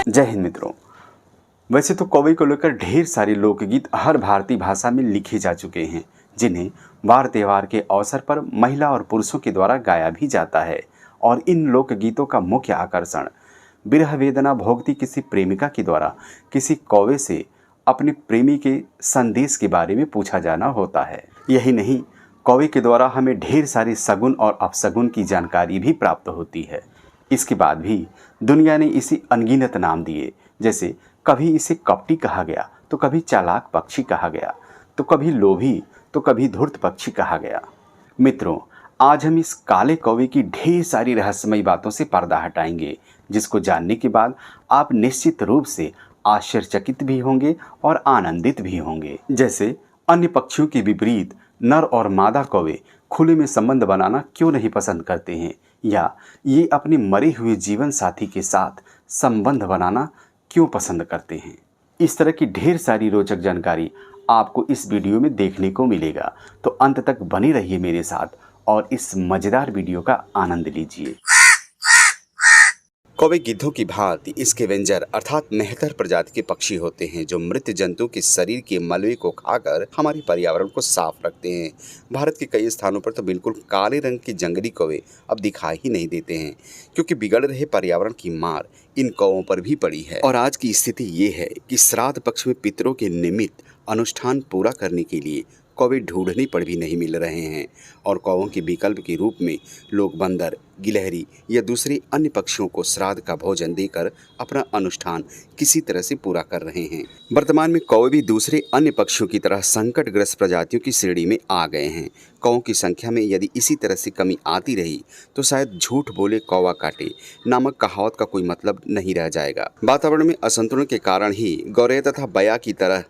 जय हिंद मित्रों। वैसे तो कौवे को लेकर ढेर सारे लोकगीत हर भारतीय भाषा में लिखे जा चुके हैं, जिन्हें वार त्योहार के अवसर पर महिला और पुरुषों के द्वारा गाया भी जाता है। और इन लोकगीतों का मुख्य आकर्षण विरह वेदना भोगती किसी प्रेमिका के द्वारा किसी कौवे से अपने प्रेमी के संदेश के बारे में पूछा जाना होता है। यही नहीं, कौवे के द्वारा हमें ढेर सारी सगुन और अपशगुन की जानकारी भी प्राप्त होती है। इसके बाद भी दुनिया ने इसे अनगिनत नाम दिए, जैसे कभी इसे कपटी कहा गया, तो कभी चालाक पक्षी कहा गया, तो कभी लोभी, तो कभी धूर्त पक्षी कहा गया। मित्रों, आज हम इस काले कौवे की ढेर सारी रहस्यमयी बातों से पर्दा हटाएंगे, जिसको जानने के बाद आप निश्चित रूप से आश्चर्यचकित भी होंगे और आनंदित भी होंगे। जैसे अन्य पक्षियों के विपरीत नर और मादा कौवे खुले में संबंध बनाना क्यों नहीं पसंद करते हैं, या ये अपने मरे हुए जीवन साथी के साथ संबंध बनाना क्यों पसंद करते हैं। इस तरह की ढेर सारी रोचक जानकारी आपको इस वीडियो में देखने को मिलेगा, तो अंत तक बने रहिए मेरे साथ और इस मजेदार वीडियो का आनंद लीजिए। कौवे गिद्धों की भांति स्कैवेंजर अर्थात मेहतर प्रजाति के पक्षी होते हैं, जो मृत जंतु के शरीर के मलबे को खाकर हमारे पर्यावरण को साफ रखते हैं। भारत के कई स्थानों पर तो बिल्कुल काले रंग के जंगली कौवे अब दिखाई ही नहीं देते हैं, क्योंकि बिगड़ रहे पर्यावरण की मार इन कौवों पर भी पड़ी है। और आज की स्थिति ये है कि श्राद्ध पक्ष में पितरों के निमित्त अनुष्ठान पूरा करने के लिए कौवे ढूंढने पर भी नहीं मिल रहे हैं, और कौवों के विकल्प के रूप में लोग बंदर, गिलहरी या दूसरे अन्य पक्षियों को श्राद्ध का भोजन देकर अपना अनुष्ठान किसी तरह से पूरा कर रहे हैं। वर्तमान में कौवे भी दूसरे अन्य पक्षियों की तरह संकटग्रस्त प्रजातियों की श्रेणी में आ गए हैं। कौवों की संख्या में यदि इसी तरह से कमी आती रही तो शायद झूठ बोले कौवा काटे नामक कहावत का कोई मतलब नहीं रह जाएगा। वातावरण में असंतुलन के कारण ही गौरैया तथा बया की तरह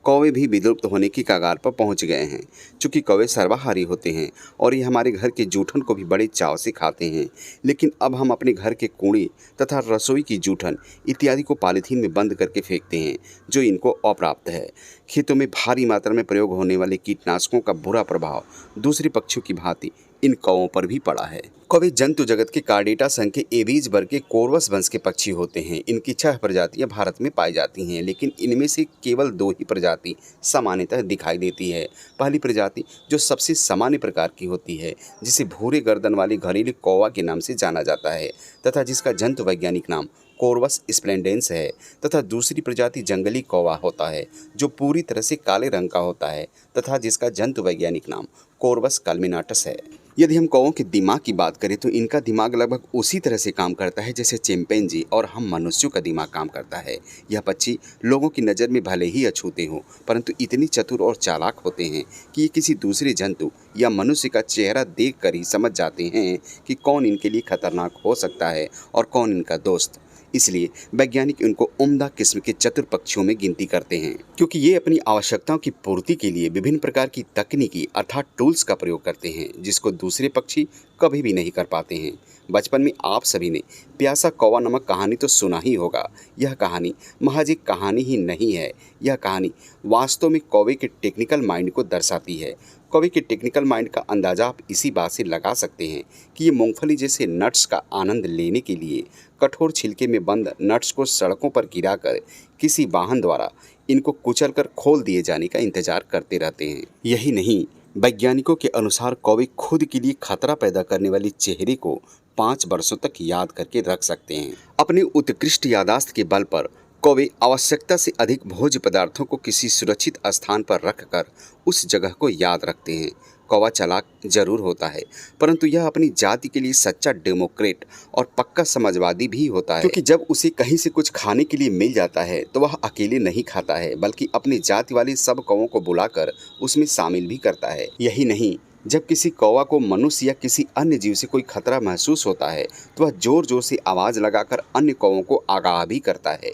कौवे भी विलुप्त होने की कगार पर पहुंच गए हैं। चूँकि कौवे सर्वाहारी होते हैं और ये हमारे घर के जूठन को भी बड़े चाव से खाते हैं, लेकिन अब हम अपने घर के कूड़े तथा रसोई की जूठन इत्यादि को पॉलीथीन में बंद करके फेंकते हैं, जो इनको अप्राप्त है। खेतों में भारी मात्रा में प्रयोग होने वाले कीटनाशकों का बुरा प्रभाव दूसरे पक्षियों की भांति इन कौवों पर भी पड़ा है। कौवे जंतु जगत के कार्डेटा संघ के एवीज वर्ग के कोरवस वंश के पक्षी होते हैं। इनकी 6 प्रजातियां भारत में पाई जाती हैं, लेकिन इनमें से केवल 2 ही प्रजाति सामान्यतः दिखाई देती है। पहली प्रजाति जो सबसे सामान्य प्रकार की होती है, जिसे भूरे गर्दन वाले घरेलू कौवा के नाम से जाना जाता है तथा जिसका जंतु वैज्ञानिक नाम कोरवस स्प्लेंडेंस है, तथा दूसरी प्रजाति जंगली कौवा होता है, जो पूरी तरह से काले रंग का होता है तथा जिसका जंतु वैज्ञानिक नाम कोरवस कल्मिनाटस है। यदि हम कौवों के दिमाग की बात करें तो इनका दिमाग लगभग उसी तरह से काम करता है जैसे चिंपैंजी और हम मनुष्यों का दिमाग काम करता है। यह पक्षी लोगों की नज़र में भले ही अछूते हों, परंतु इतनी चतुर और चालाक होते हैं कि ये किसी दूसरे जंतु या मनुष्य का चेहरा देखकर ही समझ जाते हैं कि कौन इनके लिए खतरनाक हो सकता है और कौन इनका दोस्त। इसलिए वैज्ञानिक इनको उम्दा किस्म के चतुर पक्षियों में गिनती करते हैं, क्योंकि ये अपनी आवश्यकताओं की पूर्ति के लिए विभिन्न प्रकार की तकनीकी अर्थात टूल्स का प्रयोग करते हैं, जिसको दूसरे पक्षी कभी भी नहीं कर पाते हैं। बचपन में आप सभी ने प्यासा कौवा नामक कहानी तो सुना ही होगा। यह कहानी महज एक कहानी ही नहीं है, यह कहानी वास्तव में कौवे के टेक्निकल माइंड को दर्शाती है। कौवे के टेक्निकल माइंड का अंदाजा आप इसी बात से लगा सकते हैं कि ये मूंगफली जैसे नट्स का आनंद लेने के लिए कठोर छिलके में बंद नट्स को सड़कों पर गिराकर किसी वाहन द्वारा इनको कुचलकर खोल दिए जाने का इंतजार करते रहते हैं। यही नहीं, वैज्ञानिकों के अनुसार कौवे खुद के लिए खतरा पैदा करने वाले चेहरे को 5 वर्षों तक याद करके रख सकते हैं। अपनी उत्कृष्ट याददाश्त के बल पर कौवे आवश्यकता से अधिक भोज्य पदार्थों को किसी सुरक्षित स्थान पर रखकर उस जगह को याद रखते हैं। कौवा चालाक जरूर होता है, परंतु यह अपनी जाति के लिए सच्चा डेमोक्रेट और पक्का समाजवादी भी होता है, क्योंकि जब उसे कहीं से कुछ खाने के लिए मिल जाता है तो वह अकेले नहीं खाता है, बल्कि अपनी जाति वाले सब कौवों को बुलाकर उसमें शामिल भी करता है। यही नहीं, जब किसी कौवा को मनुष्य या किसी अन्य जीव से कोई खतरा महसूस होता है तो वह जोर जोर से आवाज़ लगाकर अन्य कौवों को आगाह भी करता है।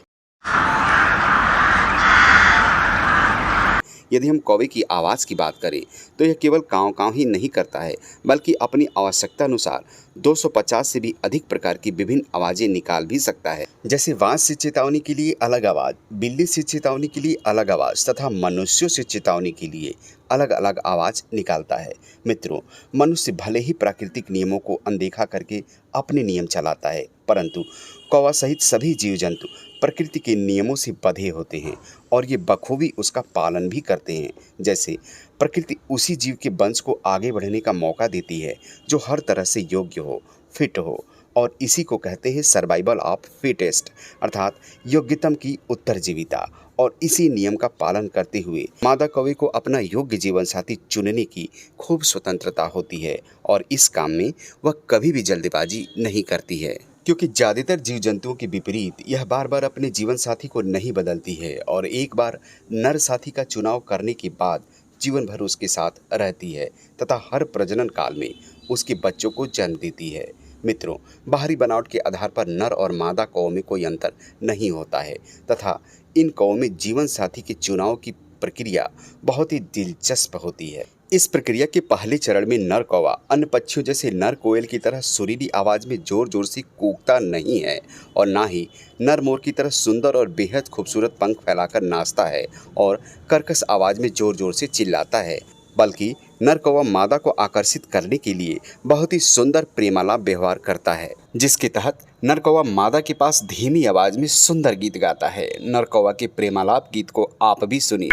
यदि हम कौवे की आवाज़ की बात करें तो यह केवल काँव काँव ही नहीं करता है, बल्कि अपनी आवश्यकता अनुसार 250 से भी अधिक प्रकार की विभिन्न आवाज़ें निकाल भी सकता है, जैसे बाज से चेतावनी के लिए अलग आवाज़, बिल्ली से चेतावनी के लिए अलग आवाज़ तथा मनुष्यों से चेतावनी के लिए अलग अलग आवाज़ निकालता है। मित्रों, मनुष्य भले ही प्राकृतिक नियमों को अनदेखा करके अपने नियम चलाता है, परंतु कौवा सहित सभी जीव जंतु प्रकृति के नियमों से बंधे होते हैं और ये बखूबी उसका पालन भी करते हैं। जैसे प्रकृति उसी जीव के वंश को आगे बढ़ने का मौका देती है जो हर तरह से योग्य हो, फिट हो, और इसी को कहते हैं सर्वाइवल ऑफ फिटेस्ट, अर्थात योग्यतम की उत्तरजीविता। और इसी नियम का पालन करते हुए मादा कौवे को अपना योग्य जीवन साथी चुनने की खूब स्वतंत्रता होती है और इस काम में वह कभी भी जल्दबाजी नहीं करती है, क्योंकि ज़्यादातर जीव जंतुओं के विपरीत यह बार बार अपने जीवन साथी को नहीं बदलती है और एक बार नर साथी का चुनाव करने के बाद जीवन भर उसके साथ रहती है तथा हर प्रजनन काल में उसके बच्चों को जन्म देती है। मित्रों, बाहरी बनावट के आधार पर नर और मादा कौवों में कोई अंतर नहीं होता है तथा इन कौवों में जीवन साथी के चुनाव की प्रक्रिया बहुत ही दिलचस्प होती है। इस प्रक्रिया के पहले चरण में नर कौवा अन्य पक्षियों जैसे नर कोयल की तरह सुरीली आवाज में जोर जोर से कूकता नहीं है और ना ही नर मोर की तरह सुंदर और बेहद खूबसूरत पंख फैलाकर नाचता है और कर्कश आवाज में जोर जोर से चिल्लाता है, बल्कि नर कौवा मादा को आकर्षित करने के लिए बहुत ही सुंदर प्रेमालाप व्यवहार करता है, जिसके तहत नर कौवा मादा के पास धीमी आवाज में सुंदर गीत गाता है। नर कौवा के प्रेमालाप गीत को आप भी सुनिए।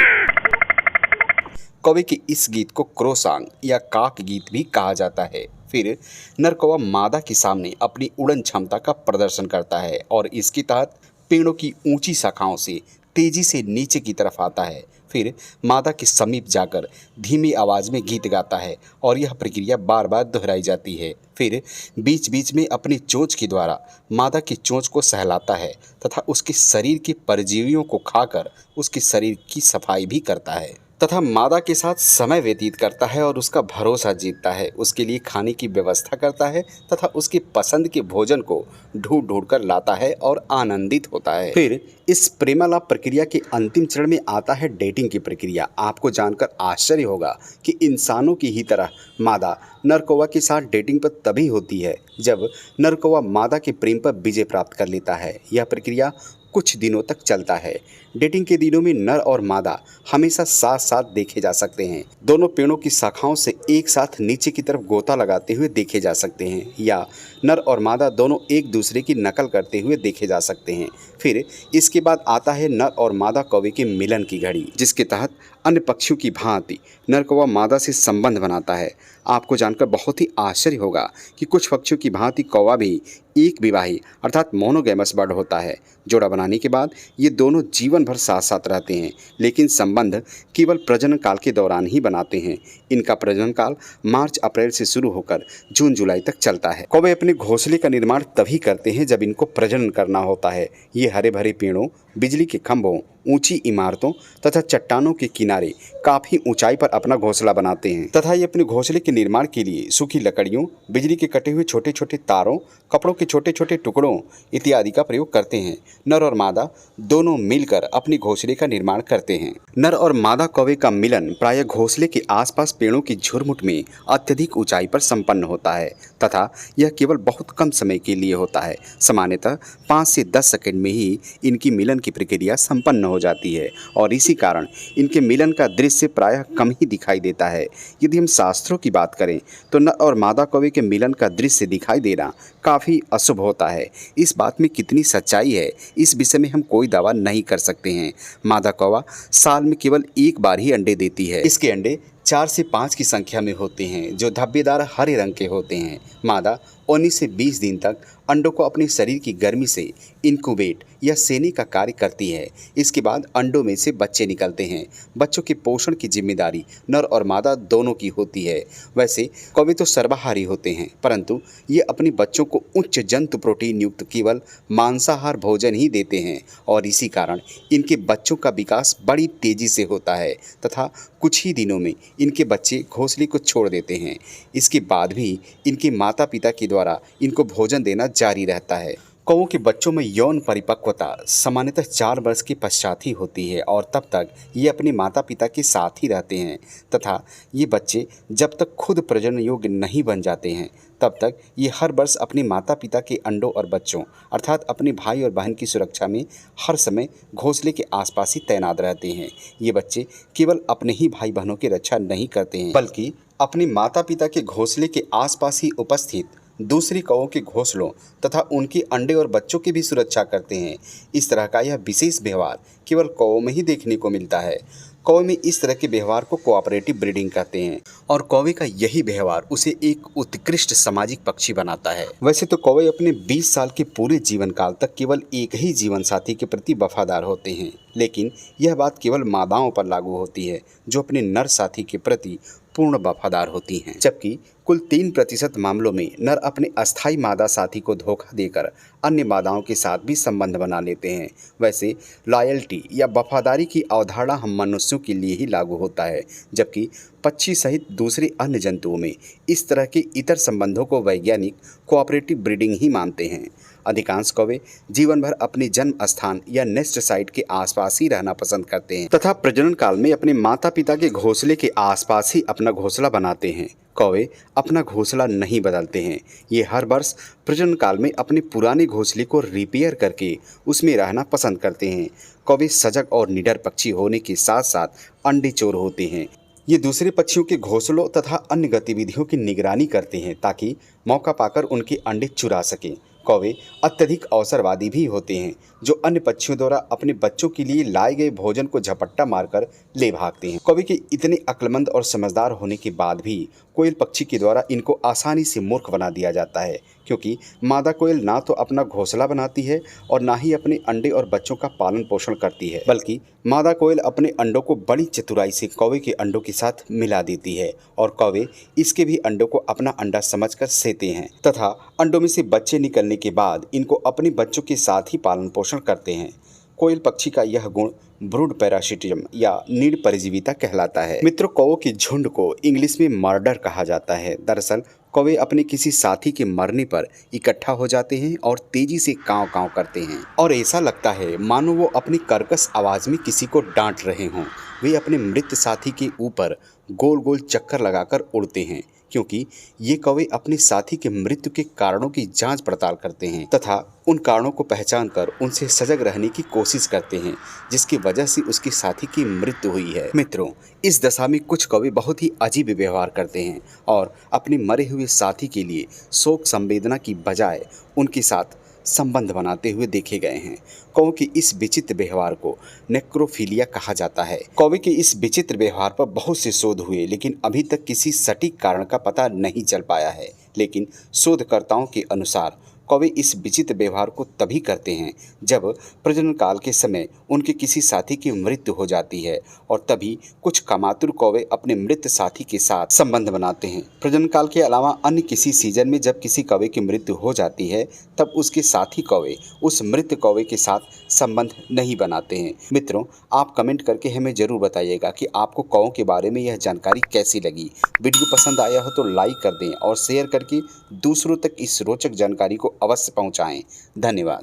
कौवे के इस गीत को क्रो सॉन्ग या काक गीत भी कहा जाता है। फिर नर कौवा मादा के सामने अपनी उड़न क्षमता का प्रदर्शन करता है और इसके तहत पेड़ों की ऊंची शाखाओं से तेजी से नीचे की तरफ आता है। फिर मादा के समीप जाकर धीमी आवाज में गीत गाता है और यह प्रक्रिया बार बार दोहराई जाती है। फिर बीच बीच में अपनी चोंच के द्वारा मादा की चोंच को सहलाता है तथा उसके शरीर के परजीवियों को खाकर उसके शरीर की सफाई भी करता है तथा मादा के साथ समय व्यतीत करता है और उसका भरोसा जीतता है, उसके लिए खाने की व्यवस्था करता है तथा उसके पसंद के भोजन को ढूंढ ढूंढ कर लाता है और आनंदित होता है। फिर इस प्रेमालाप प्रक्रिया के अंतिम चरण में आता है डेटिंग की प्रक्रिया। आपको जानकर आश्चर्य होगा कि इंसानों की ही तरह मादा नर कौवा के साथ डेटिंग पर तभी होती है जब नर कौवा मादा के प्रेम पर विजय प्राप्त कर लेता है। यह प्रक्रिया कुछ दिनों तक चलता है। डेटिंग के दिनों में नर और मादा हमेशा साथ साथ देखे जा सकते हैं। दोनों पेड़ों की शाखाओं से एक साथ नीचे की तरफ गोता लगाते हुए देखे जा सकते हैं या नर और मादा दोनों एक दूसरे की नकल करते हुए देखे जा सकते हैं। फिर इसके बाद आता है नर और मादा कौवे के मिलन की घड़ी, जिसके तहत अन्य पक्षियों की भांति नर कौवा मादा से संबंध बनाता है। आपको जानकर बहुत ही आश्चर्य होगा कि कुछ पक्षियों की भांति कौवा भी एक विवाही अर्थात मोनोगैमस बर्ड होता है। जोड़ा बनाने के बाद ये दोनों जीवन भर साथ साथ रहते हैं, लेकिन संबंध केवल प्रजनन काल के दौरान ही बनाते हैं। इनका प्रजनन काल मार्च अप्रैल से शुरू होकर जून जुलाई तक चलता है। कौवे अपने घोंसले का निर्माण तभी करते हैं जब इनको प्रजनन करना होता है। ये हरे भरे पेड़ों, बिजली के खंभों, ऊंची इमारतों तथा चट्टानों के किनारे काफी ऊंचाई पर अपना घोंसला बनाते हैं तथा ये अपने घोंसले के निर्माण के लिए सूखी लकड़ियों, बिजली के कटे हुए छोटे छोटे तारों, कपड़ों के छोटे छोटे टुकड़ों इत्यादि का प्रयोग करते हैं। नर और मादा दोनों मिलकर अपने घोंसले का निर्माण करते हैं। नर और मादा कौवे का मिलन प्रायः घोंसले के आसपास पेड़ों की झुरमुट में अत्यधिक ऊंचाई पर संपन्न होता है तथा यह केवल बहुत कम समय के लिए होता है। सामान्यतः 5 से 10 सेकंड में ही इनकी मिलन की प्रक्रिया संपन्न हो जाती है और इसी कारण इनके मिलन का दृश्य प्रायः कम ही दिखाई देता है। यदि हम शास्त्रों की बात करें तो नर और मादा कौवे के मिलन का दृश्य दिखाई देना काफ़ी अशुभ होता है। इस बात में कितनी सच्चाई है, इस विषय में हम कोई दावा नहीं कर सकते हैं। मादा कौवा साल में केवल एक बार ही अंडे देती है। इसके अंडे 4 से 5 की संख्या में होते हैं जो धब्बेदार हरे रंग के होते हैं। मादा 19 से 20 दिन तक अंडों को अपने शरीर की गर्मी से इनक्यूबेट या सेने का कार्य करती है। इसके बाद अंडों में से बच्चे निकलते हैं। बच्चों के पोषण की जिम्मेदारी नर और मादा दोनों की होती है। वैसे कौवे तो सर्वाहारी होते हैं, परंतु ये अपने बच्चों को उच्च जंतु प्रोटीन युक्त केवल मांसाहार भोजन ही देते हैं और इसी कारण इनके बच्चों का विकास बड़ी तेजी से होता है तथा कुछ ही दिनों में इनके बच्चे घोंसले को छोड़ देते हैं। इसके बाद भी इनके माता पिता के द्वारा इनको भोजन देना जारी रहता है। कौओं के बच्चों में यौन परिपक्वता सामान्यतः 4 वर्ष के पश्चात ही होती है और तब तक ये अपने माता पिता के साथ ही रहते हैं तथा ये बच्चे जब तक खुद प्रजनन योग्य नहीं बन जाते हैं तब तक ये हर वर्ष अपने माता पिता के अंडों और बच्चों अर्थात अपने भाई और बहन की सुरक्षा में हर समय घोंसले के आसपास ही तैनात रहते हैं। ये बच्चे केवल अपने ही भाई बहनों की रक्षा नहीं करते हैं बल्कि अपने माता पिता के घोंसले के आसपास ही उपस्थित दूसरी कौओं के घोंसलों तथा उनके अंडे और बच्चों की भी सुरक्षा करते हैं। इस तरह का यह विशेष व्यवहार केवल कौओं में ही देखने को मिलता है। कौवे में इस तरह के व्यवहार को कोऑपरेटिव ब्रीडिंग कहते हैं और कौवे का यही व्यवहार उसे एक उत्कृष्ट सामाजिक पक्षी बनाता है। वैसे तो कौवे अपने 20 साल के पूरे जीवन काल तक केवल एक ही जीवन साथी के प्रति वफादार होते हैं, लेकिन यह बात केवल मादाओं पर लागू होती है जो अपने नर साथी के प्रति पूर्ण वफादार होती हैं, जबकि कुल 3% मामलों में नर अपने अस्थायी मादा साथी को धोखा देकर अन्य मादाओं के साथ भी संबंध बना लेते हैं। वैसे लॉयल्टी या वफादारी की अवधारणा हम मनुष्यों के लिए ही लागू होता है, जबकि पक्षी सहित दूसरे अन्य जंतुओं में इस तरह के इतर संबंधों को वैज्ञानिक कोऑपरेटिव ब्रीडिंग ही मानते हैं। अधिकांश कौवे जीवन भर अपने जन्म स्थान या नेस्ट साइट के आसपास ही रहना पसंद करते हैं तथा प्रजनन काल में अपने माता पिता के घोंसले के आसपास ही अपना घोंसला बनाते हैं। कौवे अपना घोंसला नहीं बदलते हैं। ये हर वर्ष प्रजनन काल में अपने पुराने घोंसले को रिपेयर करके उसमें रहना पसंद करते हैं। कौवे सजग और निडर पक्षी होने के साथ साथ अंडे चोर होते हैं। ये दूसरे पक्षियों के घोंसलों तथा अन्य गतिविधियों की निगरानी करते हैं ताकि मौका पाकर उनके अंडे चुरा सकें। कौवे अत्यधिक अवसरवादी भी होते हैं जो अन्य पक्षियों द्वारा अपने बच्चों के लिए लाए गए भोजन को झपट्टा मारकर ले भागते हैं। कौवे के इतने अक्लमंद और समझदार होने के बाद भी कोयल पक्षी के द्वारा इनको आसानी से मूर्ख बना दिया जाता है, क्योंकि मादा कोयल ना तो अपना घोंसला बनाती है और ना ही अपने अंडे और बच्चों का पालन पोषण करती है, बल्कि मादा कोयल अपने अंडों को बड़ी चतुराई से कौवे के अंडों के साथ मिला देती है और कौवे इसके भी अंडों को अपना अंडा समझकर सेते हैं तथा अंडों में से बच्चे निकलने के बाद इनको अपने बच्चों के साथ ही पालन पोषण करते हैं। कोयल पक्षी का यह गुण ब्रूड पैरासिटिज्म या नीड परजीविता कहलाता है। मित्रों, कौवों के झुंड को इंग्लिश में मर्डर कहा जाता है। दरअसल कौवे अपने किसी साथी के मरने पर इकट्ठा हो जाते हैं और तेजी से कांव कांव करते हैं और ऐसा लगता है मानो वो अपनी कर्कश आवाज में किसी को डांट रहे हों। वे अपने मृत साथी के ऊपर गोल गोल चक्कर लगाकर उड़ते हैं, क्योंकि ये कौवे अपने साथी के मृत्यु के कारणों की जांच पड़ताल करते हैं तथा उन कारणों को पहचान कर उनसे सजग रहने की कोशिश करते हैं जिसकी वजह से उसके साथी की मृत्यु हुई है। मित्रों, इस दशा में कुछ कौवे बहुत ही अजीब व्यवहार करते हैं और अपने मरे हुए साथी के लिए शोक संवेदना की बजाय उनके साथ संबंध बनाते हुए देखे गए हैं। कौवे के इस विचित्र व्यवहार को नेक्रोफिलिया कहा जाता है। कौवे के इस विचित्र व्यवहार पर बहुत से शोध हुए, लेकिन अभी तक किसी सटीक कारण का पता नहीं चल पाया है। लेकिन शोधकर्ताओं के अनुसार कौवे इस विचित्र व्यवहार को तभी करते हैं जब प्रजनन काल के समय उनके किसी साथी की मृत्यु हो जाती है और तभी कुछ कामातुर कौवे अपने मृत साथी के साथ संबंध बनाते हैं। प्रजनन काल के अलावा अन्य किसी सीजन में जब किसी कौवे की मृत्यु हो जाती है तब उसके साथी कौवे उस मृत कौवे के साथ संबंध नहीं बनाते हैं। मित्रों, आप कमेंट करके हमें जरूर बताइएगा कि आपको कौवों के बारे में यह जानकारी कैसी लगी। वीडियो पसंद आया हो तो लाइक कर दें और शेयर करके दूसरों तक इस रोचक जानकारी को अवश्य पहुंचाएं। धन्यवाद।